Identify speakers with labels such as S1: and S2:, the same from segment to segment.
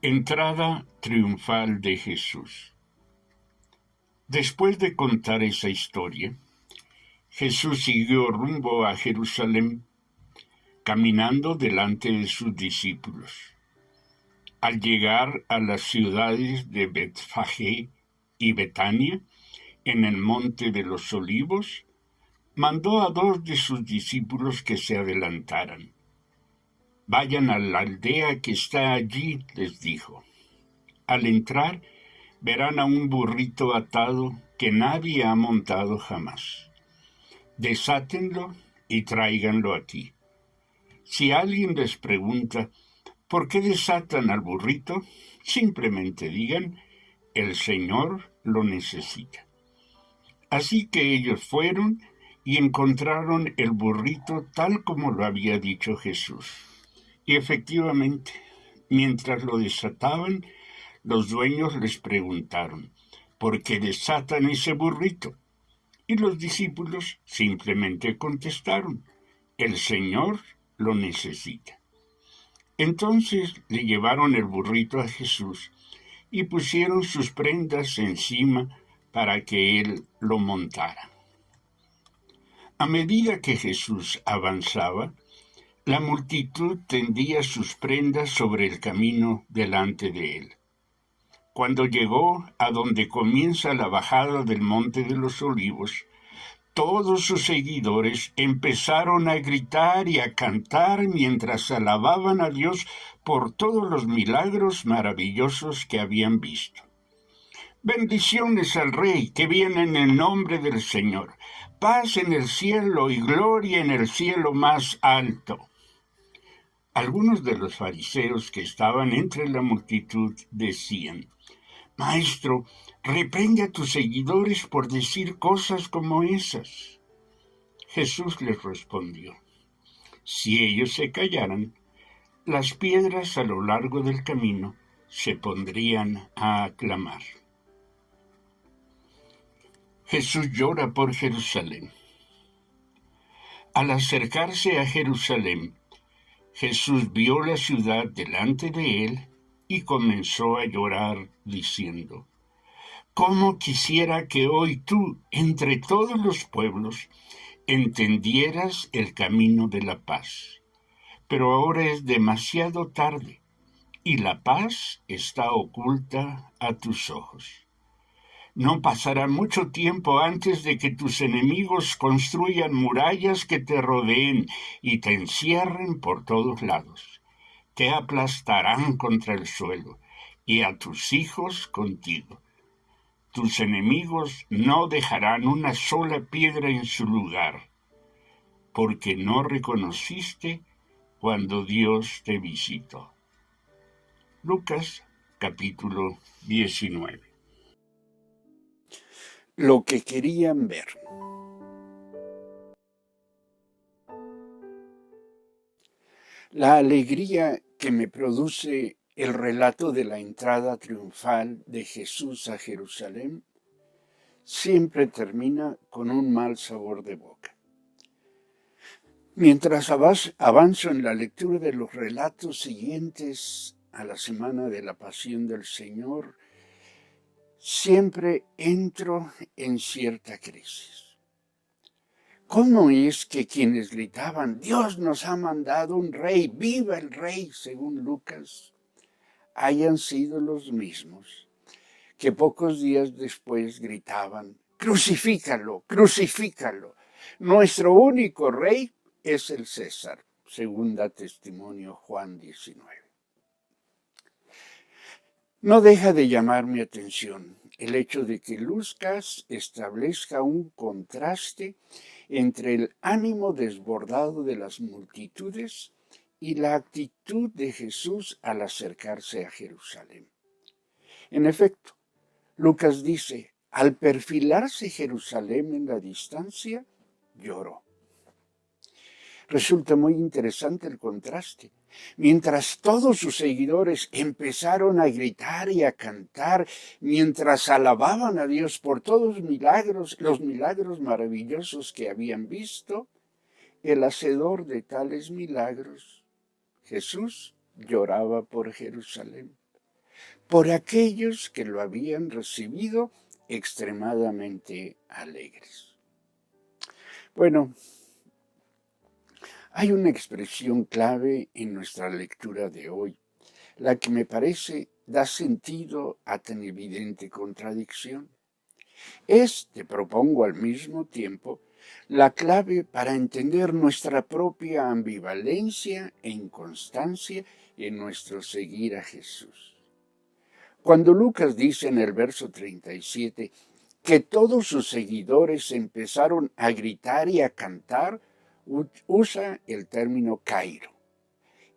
S1: Entrada triunfal de Jesús. Después de contar esa historia, Jesús siguió rumbo a Jerusalén, caminando delante de sus discípulos. Al llegar a las ciudades de Betfagé y Betania, en el monte de los Olivos, mandó a 2 de sus discípulos que se adelantaran. Vayan a la aldea que está allí, les dijo. Al entrar, verán a un burrito atado que nadie ha montado jamás. Desátenlo y tráiganlo aquí. Si alguien les pregunta, ¿por qué desatan al burrito? Simplemente digan, el Señor lo necesita. Así que ellos fueron y encontraron el burrito tal como lo había dicho Jesús. Y efectivamente, mientras lo desataban, los dueños les preguntaron, ¿por qué desatan ese burrito? Y los discípulos simplemente contestaron, el Señor lo necesita. Entonces le llevaron el burrito a Jesús y pusieron sus prendas encima para que él lo montara. A medida que Jesús avanzaba, la multitud tendía sus prendas sobre el camino delante de él. Cuando llegó a donde comienza la bajada del Monte de los Olivos, todos sus seguidores empezaron a gritar y a cantar mientras alababan a Dios por todos los milagros maravillosos que habían visto. Bendiciones al Rey que viene en el nombre del Señor. Paz en el cielo y gloria en el cielo más alto. Algunos de los fariseos que estaban entre la multitud decían, Maestro, reprende a tus seguidores por decir cosas como esas. Jesús les respondió, si ellos se callaran, las piedras a lo largo del camino se pondrían a aclamar. Jesús llora por Jerusalén. Al acercarse a Jerusalén, Jesús vio la ciudad delante de él y comenzó a llorar diciendo, ¿cómo quisiera que hoy tú, entre todos los pueblos, entendieras el camino de la paz? Pero ahora es demasiado tarde y la paz está oculta a tus ojos. No pasará mucho tiempo antes de que tus enemigos construyan murallas que te rodeen y te encierren por todos lados. Te aplastarán contra el suelo y a tus hijos contigo. Tus enemigos no dejarán una sola piedra en su lugar, porque no reconociste cuando Dios te visitó. Lucas capítulo 19. Lo que querían ver. La alegría que me produce el relato de la entrada triunfal de Jesús a Jerusalén siempre termina con un mal sabor de boca. Mientras avanzo en la lectura de los relatos siguientes a la semana de la Pasión del Señor, siempre entro en cierta crisis. ¿Cómo es que quienes gritaban, Dios nos ha mandado un rey, viva el rey, según Lucas, hayan sido los mismos que pocos días después gritaban, crucifícalo, crucifícalo, nuestro único rey es el César, según da testimonio Juan 19. No deja de llamar mi atención el hecho de que Lucas establezca un contraste entre el ánimo desbordado de las multitudes y la actitud de Jesús al acercarse a Jerusalén. En efecto, Lucas dice, al perfilarse Jerusalén en la distancia, lloró. Resulta muy interesante el contraste. Mientras todos sus seguidores empezaron a gritar y a cantar, mientras alababan a Dios por todos los milagros maravillosos que habían visto, el hacedor de tales milagros, Jesús, lloraba por Jerusalén. por aquellos que lo habían recibido extremadamente alegres. Bueno, hay una expresión clave en nuestra lectura de hoy, la que me parece da sentido a tan evidente contradicción. Te propongo al mismo tiempo, la clave para entender nuestra propia ambivalencia e inconstancia en nuestro seguir a Jesús. Cuando Lucas dice en el verso 37 que todos sus seguidores empezaron a gritar y a cantar, usa el término Cairo.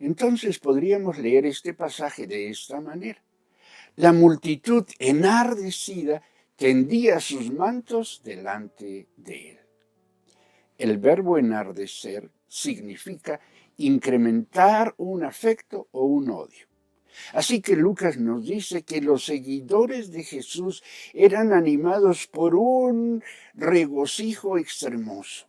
S1: Entonces podríamos leer este pasaje de esta manera. La multitud enardecida tendía sus mantos delante de él. El verbo enardecer significa incrementar un afecto o un odio. Así que Lucas nos dice que los seguidores de Jesús eran animados por un regocijo extremoso.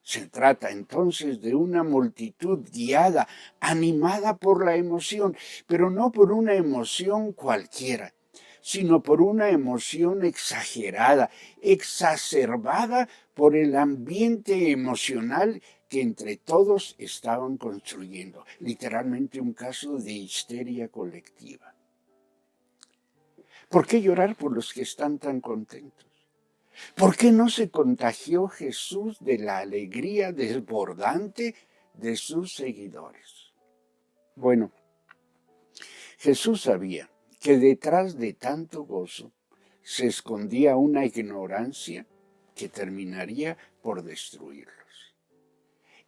S1: Se trata entonces de una multitud guiada, animada por la emoción, pero no por una emoción cualquiera, sino por una emoción exagerada, exacerbada por el ambiente emocional que entre todos estaban construyendo. Literalmente un caso de histeria colectiva. ¿Por qué llorar por los que están tan contentos? ¿Por qué no se contagió Jesús de la alegría desbordante de sus seguidores? Bueno, Jesús sabía que detrás de tanto gozo se escondía una ignorancia que terminaría por destruirlos.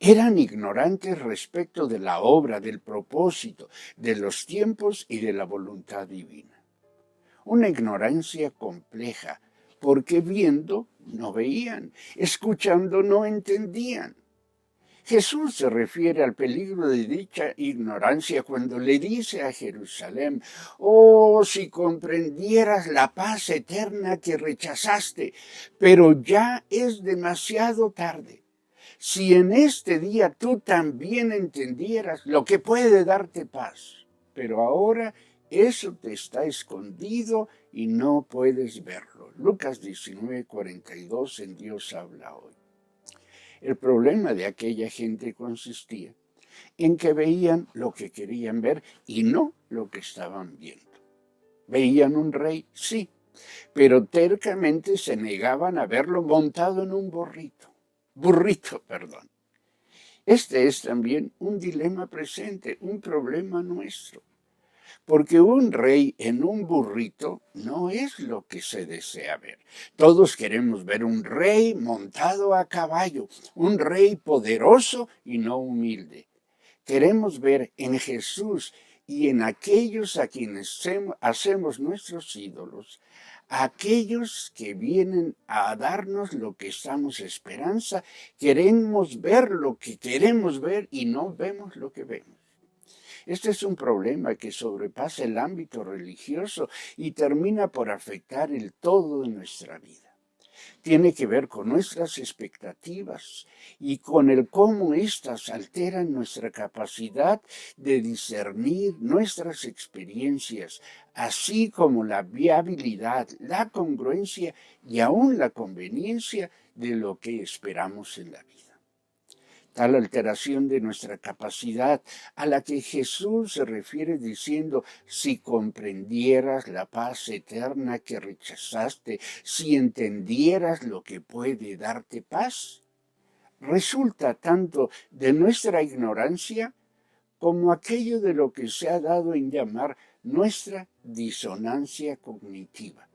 S1: Eran ignorantes respecto de la obra, del propósito, de los tiempos y de la voluntad divina. Una ignorancia compleja, porque viendo no veían, escuchando no entendían. Jesús se refiere al peligro de dicha ignorancia cuando le dice a Jerusalén: «Oh, si comprendieras la paz eterna que rechazaste, pero ya es demasiado tarde. Si en este día tú también entendieras lo que puede darte paz, pero ahora eso te está escondido y no puedes verlo». Lucas 19:42 en Dios habla hoy. El problema de aquella gente consistía en que veían lo que querían ver y no lo que estaban viendo. Veían un rey, sí, pero tercamente se negaban a verlo montado en un burrito. Este es también un dilema presente, un problema nuestro. Porque un rey en un burrito no es lo que se desea ver. Todos queremos ver un rey montado a caballo, un rey poderoso y no humilde. Queremos ver en Jesús y en aquellos a quienes hacemos nuestros ídolos, aquellos que vienen a darnos lo que estamos esperanza. Queremos ver lo que queremos ver y no vemos lo que vemos. Este es un problema que sobrepasa el ámbito religioso y termina por afectar el todo de nuestra vida. Tiene que ver con nuestras expectativas y con el cómo éstas alteran nuestra capacidad de discernir nuestras experiencias, así como la viabilidad, la congruencia y aún la conveniencia de lo que esperamos en la vida. Tal alteración de nuestra capacidad a la que Jesús se refiere diciendo: si comprendieras la paz eterna que rechazaste, si entendieras lo que puede darte paz, resulta tanto de nuestra ignorancia como aquello de lo que se ha dado en llamar nuestra disonancia cognitiva.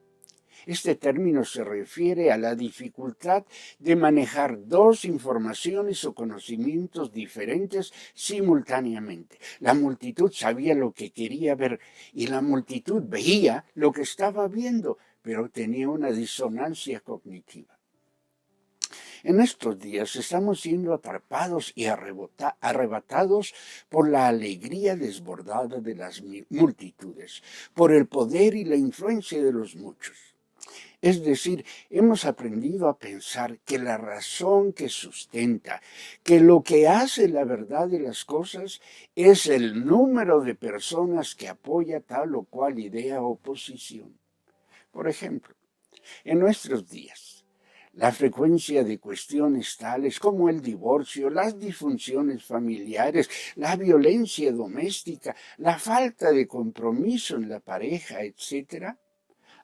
S1: Este término se refiere a la dificultad de manejar dos informaciones o conocimientos diferentes simultáneamente. La multitud sabía lo que quería ver y la multitud veía lo que estaba viendo, pero tenía una disonancia cognitiva. En estos días estamos siendo atrapados y arrebatados por la alegría desbordada de las multitudes, por el poder y la influencia de los muchos. Es decir, hemos aprendido a pensar que la razón que sustenta, que lo que hace la verdad de las cosas es el número de personas que apoya tal o cual idea o posición. Por ejemplo, en nuestros días, la frecuencia de cuestiones tales como el divorcio, las disfunciones familiares, la violencia doméstica, la falta de compromiso en la pareja, etc.,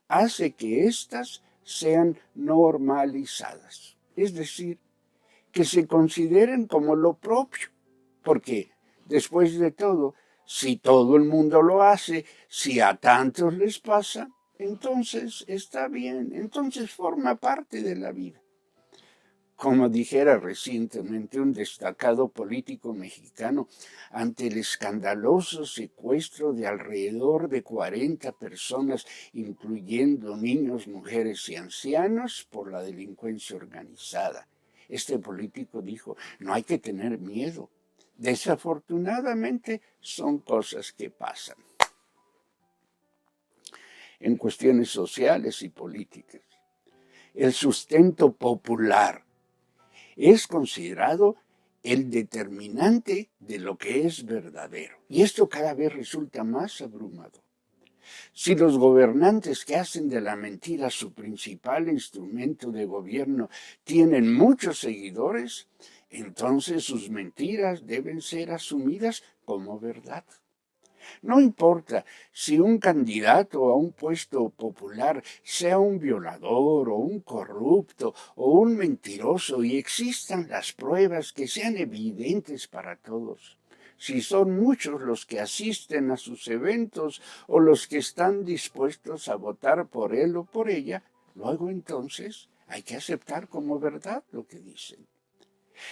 S1: hace que éstas sean normalizadas, es decir, que se consideren como lo propio, porque después de todo, si todo el mundo lo hace, si a tantos les pasa, entonces está bien, entonces forma parte de la vida. Como dijera recientemente un destacado político mexicano, ante el escandaloso secuestro de alrededor de 40 personas, incluyendo niños, mujeres y ancianos, por la delincuencia organizada. Este político dijo, no hay que tener miedo. Desafortunadamente son cosas que pasan. En cuestiones sociales y políticas, el sustento popular es considerado el determinante de lo que es verdadero. Y esto cada vez resulta más abrumador. Si los gobernantes que hacen de la mentira su principal instrumento de gobierno tienen muchos seguidores, entonces sus mentiras deben ser asumidas como verdad. No importa si un candidato a un puesto popular sea un violador o un corrupto o un mentiroso y existan las pruebas que sean evidentes para todos. Si son muchos los que asisten a sus eventos o los que están dispuestos a votar por él o por ella, luego entonces hay que aceptar como verdad lo que dicen.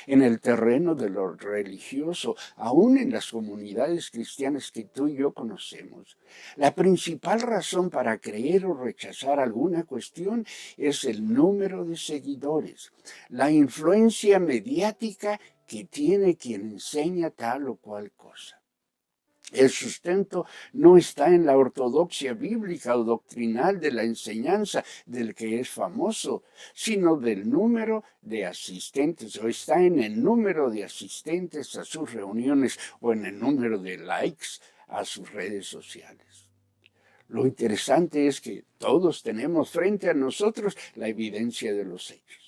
S1: En el terreno de lo religioso, aún en las comunidades cristianas que tú y yo conocemos, la principal razón para creer o rechazar alguna cuestión es el número de seguidores, la influencia mediática que tiene quien enseña tal o cual cosa. El sustento no está en la ortodoxia bíblica o doctrinal de la enseñanza del que es famoso, sino del número de asistentes, o está en el número de asistentes a sus reuniones o en el número de likes a sus redes sociales. Lo interesante es que todos tenemos frente a nosotros la evidencia de los hechos.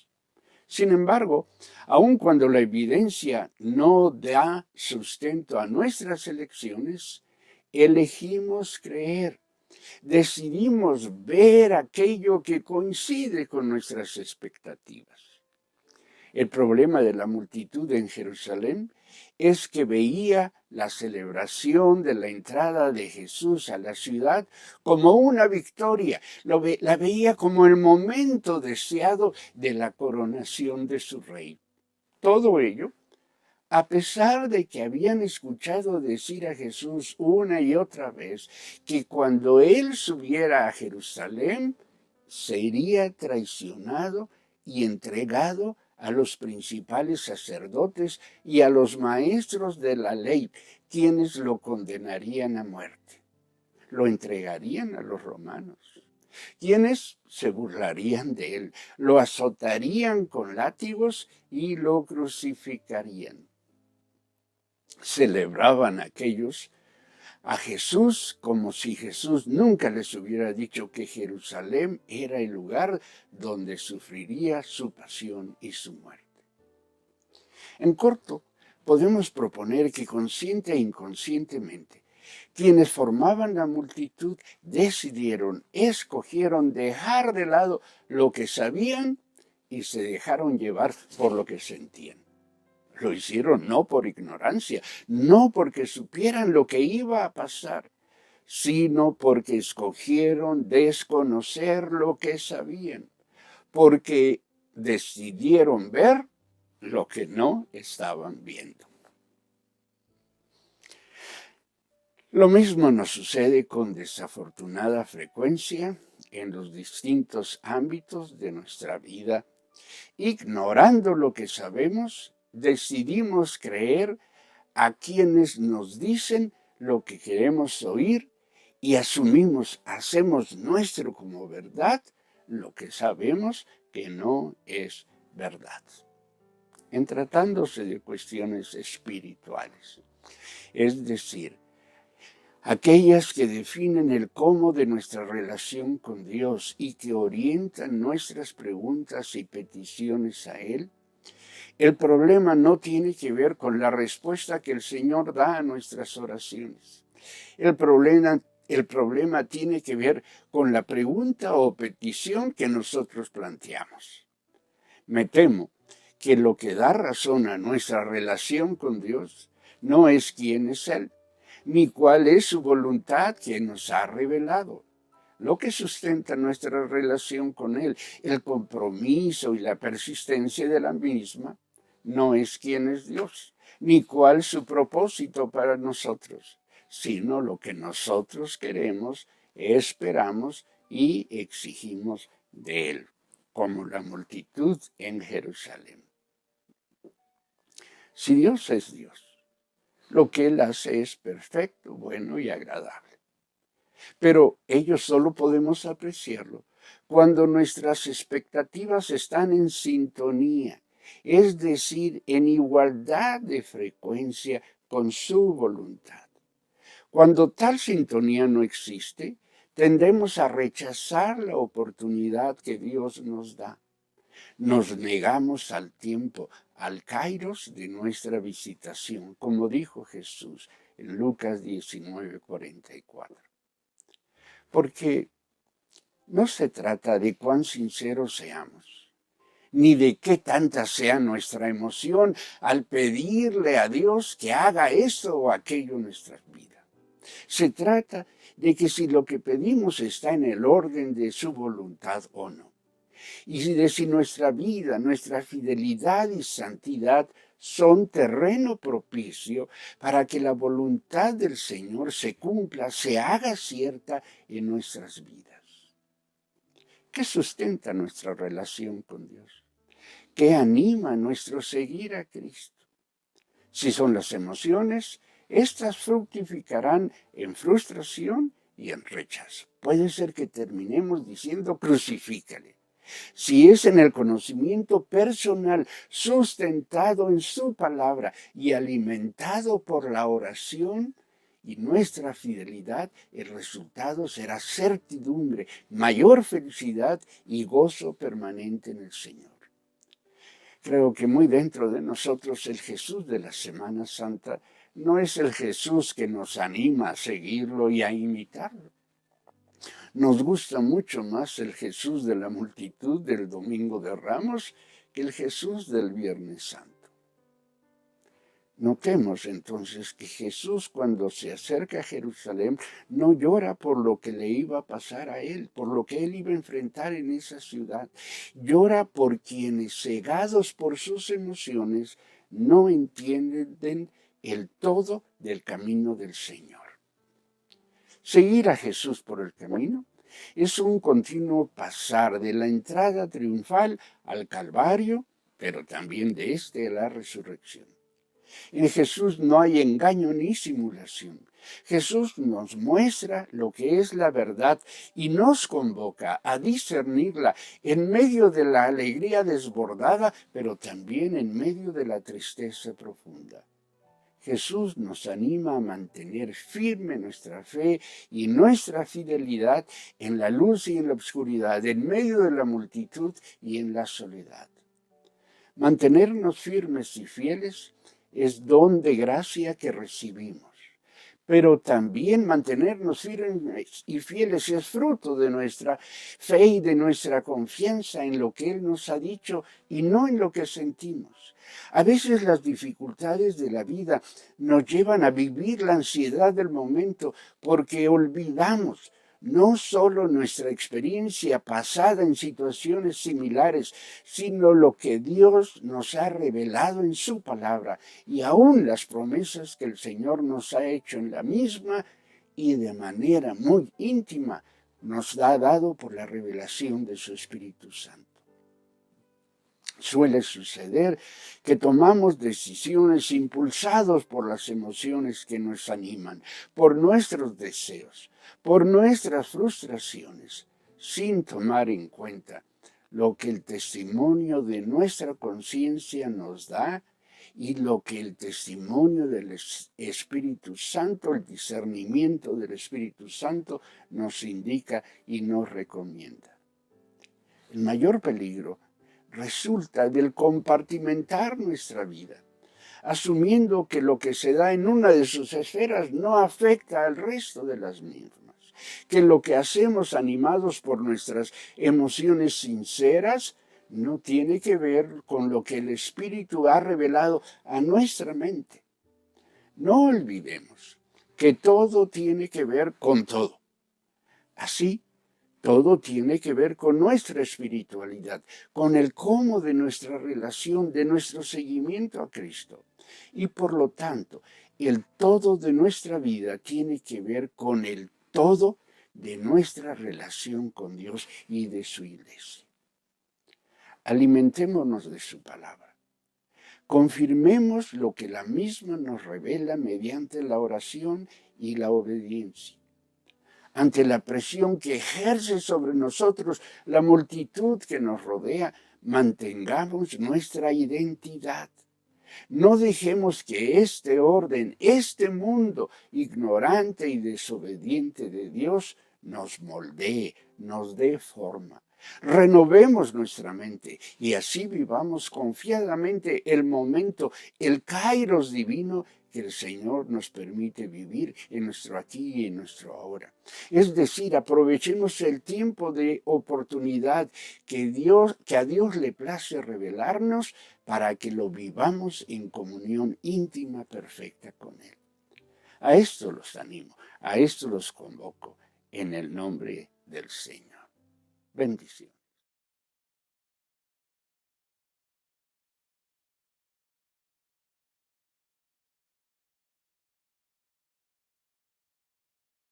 S1: Sin embargo, aun cuando la evidencia no da sustento a nuestras elecciones, elegimos creer. Decidimos ver aquello que coincide con nuestras expectativas. El problema de la multitud en Jerusalén es que veía la celebración de la entrada de Jesús a la ciudad como una victoria, la veía como el momento deseado de la coronación de su rey. Todo ello, a pesar de que habían escuchado decir a Jesús una y otra vez que cuando él subiera a Jerusalén, sería traicionado y entregado a los principales sacerdotes y a los maestros de la ley, quienes lo condenarían a muerte. Lo entregarían a los romanos, quienes se burlarían de él, lo azotarían con látigos y lo crucificarían. Celebraban aquellos a Jesús como si Jesús nunca les hubiera dicho que Jerusalén era el lugar donde sufriría su pasión y su muerte. En corto, podemos proponer que consciente e inconscientemente, quienes formaban la multitud escogieron dejar de lado lo que sabían y se dejaron llevar por lo que sentían. Lo hicieron no por ignorancia, no porque supieran lo que iba a pasar, sino porque escogieron desconocer lo que sabían, porque decidieron ver lo que no estaban viendo. Lo mismo nos sucede con desafortunada frecuencia en los distintos ámbitos de nuestra vida. Ignorando lo que sabemos, decidimos creer a quienes nos dicen lo que queremos oír y hacemos nuestro como verdad lo que sabemos que no es verdad. En tratándose de cuestiones espirituales, es decir, aquellas que definen el cómo de nuestra relación con Dios y que orientan nuestras preguntas y peticiones a Él, el problema no tiene que ver con la respuesta que el Señor da a nuestras oraciones. El problema tiene que ver con la pregunta o petición que nosotros planteamos. Me temo que lo que da razón a nuestra relación con Dios no es quién es Él, ni cuál es su voluntad que nos ha revelado. Lo que sustenta nuestra relación con Él, el compromiso y la persistencia de la misma, no es quién es Dios, ni cuál su propósito para nosotros, sino lo que nosotros queremos, esperamos y exigimos de Él, como la multitud en Jerusalén. Si Dios es Dios, lo que Él hace es perfecto, bueno y agradable. Pero ello solo podemos apreciarlo cuando nuestras expectativas están en sintonía, es decir, en igualdad de frecuencia con su voluntad. Cuando tal sintonía no existe, tendemos a rechazar la oportunidad que Dios nos da. Nos negamos al tiempo, al kairos de nuestra visitación, como dijo Jesús en Lucas 19:44. Porque no se trata de cuán sinceros seamos, ni de qué tanta sea nuestra emoción al pedirle a Dios que haga esto o aquello en nuestras vidas. Se trata de que si lo que pedimos está en el orden de su voluntad o no. Y de si nuestra vida, nuestra fidelidad y santidad son terreno propicio para que la voluntad del Señor se cumpla, se haga cierta en nuestras vidas. ¿Qué sustenta nuestra relación con Dios? ¿Qué anima nuestro seguir a Cristo? Si son las emociones, estas fructificarán en frustración y en rechazo. Puede ser que terminemos diciendo crucifícale. Si es en el conocimiento personal, sustentado en su palabra y alimentado por la oración y nuestra fidelidad, el resultado será certidumbre, mayor felicidad y gozo permanente en el Señor. Creo que muy dentro de nosotros el Jesús de la Semana Santa no es el Jesús que nos anima a seguirlo y a imitarlo. Nos gusta mucho más el Jesús de la multitud del Domingo de Ramos que el Jesús del Viernes Santo. Notemos entonces que Jesús, cuando se acerca a Jerusalén, no llora por lo que le iba a pasar a él, por lo que él iba a enfrentar en esa ciudad. Llora por quienes, cegados por sus emociones, no entienden el todo del camino del Señor. Seguir a Jesús por el camino es un continuo pasar de la entrada triunfal al Calvario, pero también de a la resurrección. En Jesús no hay engaño ni simulación. Jesús nos muestra lo que es la verdad y nos convoca a discernirla en medio de la alegría desbordada, pero también en medio de la tristeza profunda. Jesús nos anima a mantener firme nuestra fe y nuestra fidelidad en la luz y en la oscuridad, en medio de la multitud y en la soledad. Mantenernos firmes y fieles es don de gracia que recibimos, pero también mantenernos firmes y fieles es fruto de nuestra fe y de nuestra confianza en lo que Él nos ha dicho y no en lo que sentimos. A veces las dificultades de la vida nos llevan a vivir la ansiedad del momento porque olvidamos no solo nuestra experiencia pasada en situaciones similares, sino lo que Dios nos ha revelado en su palabra y aún las promesas que el Señor nos ha hecho en la misma y de manera muy íntima nos ha dado por la revelación de su Espíritu Santo. Suele suceder que tomamos decisiones impulsados por las emociones que nos animan, por nuestros deseos, por nuestras frustraciones, sin tomar en cuenta lo que el testimonio de nuestra conciencia nos da y lo que el testimonio del Espíritu Santo, el discernimiento del Espíritu Santo nos indica y nos recomienda. El mayor peligro resulta del compartimentar nuestra vida, asumiendo que lo que se da en una de sus esferas no afecta al resto de las mismas, que lo que hacemos animados por nuestras emociones sinceras no tiene que ver con lo que el Espíritu ha revelado a nuestra mente. No olvidemos que todo tiene que ver con todo. Así, todo tiene que ver con nuestra espiritualidad, con el cómo de nuestra relación, de nuestro seguimiento a Cristo. Y por lo tanto, el todo de nuestra vida tiene que ver con el todo de nuestra relación con Dios y de su iglesia. Alimentémonos de su palabra. Confirmemos lo que la misma nos revela mediante la oración y la obediencia. Ante la presión que ejerce sobre nosotros la multitud que nos rodea, mantengamos nuestra identidad. No dejemos que este orden, este mundo ignorante y desobediente de Dios nos moldee, nos dé forma. Renovemos nuestra mente y así vivamos confiadamente el momento, el kairos divino que el Señor nos permite vivir en nuestro aquí y en nuestro ahora. Es decir, aprovechemos el tiempo de oportunidad que a Dios le place revelarnos para que lo vivamos en comunión íntima perfecta con Él. A esto los animo, a esto los convoco, en el nombre del Señor. Bendición.